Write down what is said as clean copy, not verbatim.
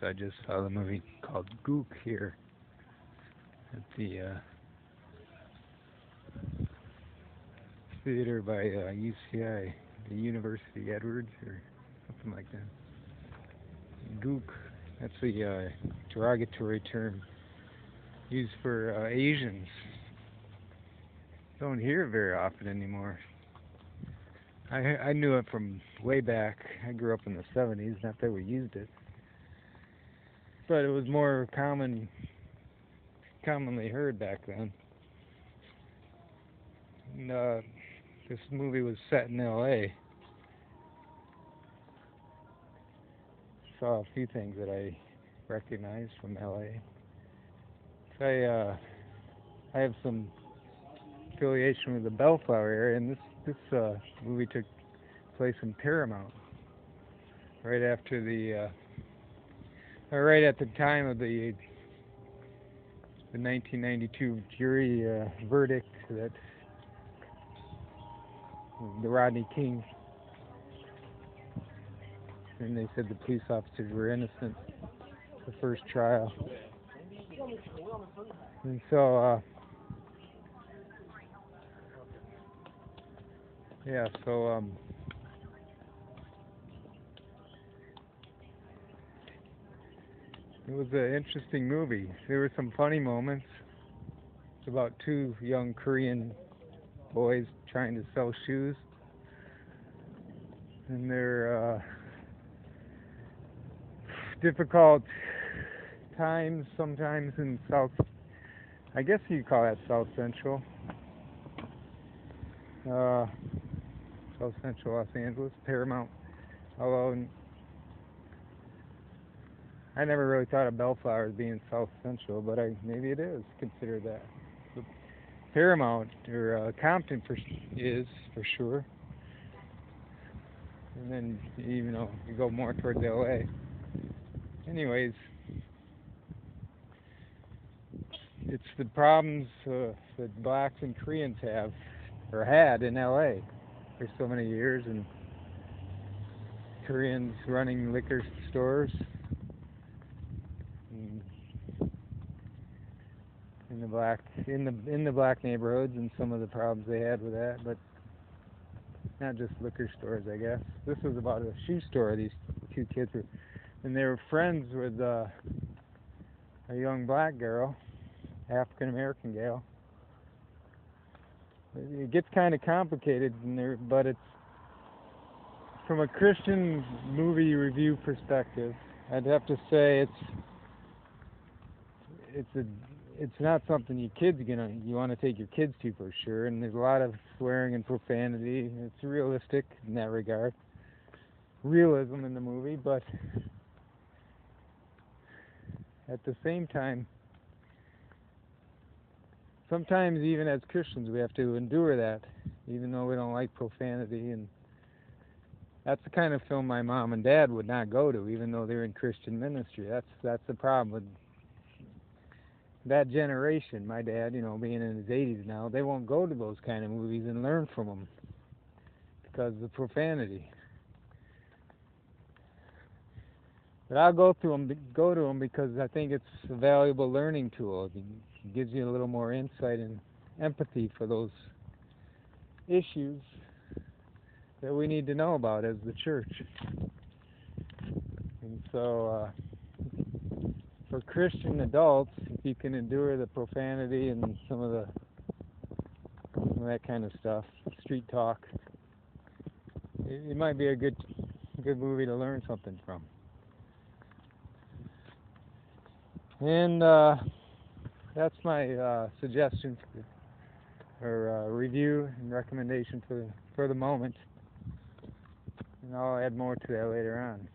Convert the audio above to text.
So I just saw the movie called GOOK here at the theater by UCI, the University Edwards, or something like that. GOOK, that's the derogatory term used for Asians. Don't hear it very often anymore. I knew it from way back. I grew up in the 70s, not that we used it. But it was more commonly heard back then. And, this movie was set in L.A. Saw a few things that I recognized from L.A. I have some affiliation with the Bellflower area, and this movie took place in Paramount, right after right at the time of the 1992 jury verdict that the Rodney King, and they said the police officers were innocent. The first trial, and so it was an interesting movie. There were some funny moments. It's about two young Korean boys trying to sell shoes, and they're difficult times sometimes in I guess you'd call that South Central Los Angeles, Paramount. Although I never really thought of Bellflower as being South Central, but maybe it is considered that. But Paramount, or Compton is for sure. And then, you go more towards LA. Anyways, it's the problems that blacks and Koreans have, or had in LA for so many years, and Koreans running liquor stores in the black neighborhoods, and some of the problems they had with that, but not just liquor stores, I guess. This was about a shoe store. These two kids were, and they were friends with a young black girl, African American gal. It gets kind of complicated in there, but it's from a Christian movie review perspective. I'd have to say it's not something you want to take your kids to for sure. And there's a lot of swearing and profanity. It's realistic in that regard, realism in the movie, but at the same time, sometimes even as Christians we have to endure that, even though we don't like profanity. And that's the kind of film my mom and dad would not go to, even though they're in Christian ministry. That's the problem with that generation. My dad, being in his 80s now, they won't go to those kind of movies and learn from them because of the profanity. But I'll go to them because I think it's a valuable learning tool. It gives you a little more insight and empathy for those issues that we need to know about as the church. And so, for Christian adults, if you can endure the profanity and some of that kind of stuff, street talk, it might be a good movie to learn something from. And that's my suggestion or review and recommendation for the moment. And I'll add more to that later on.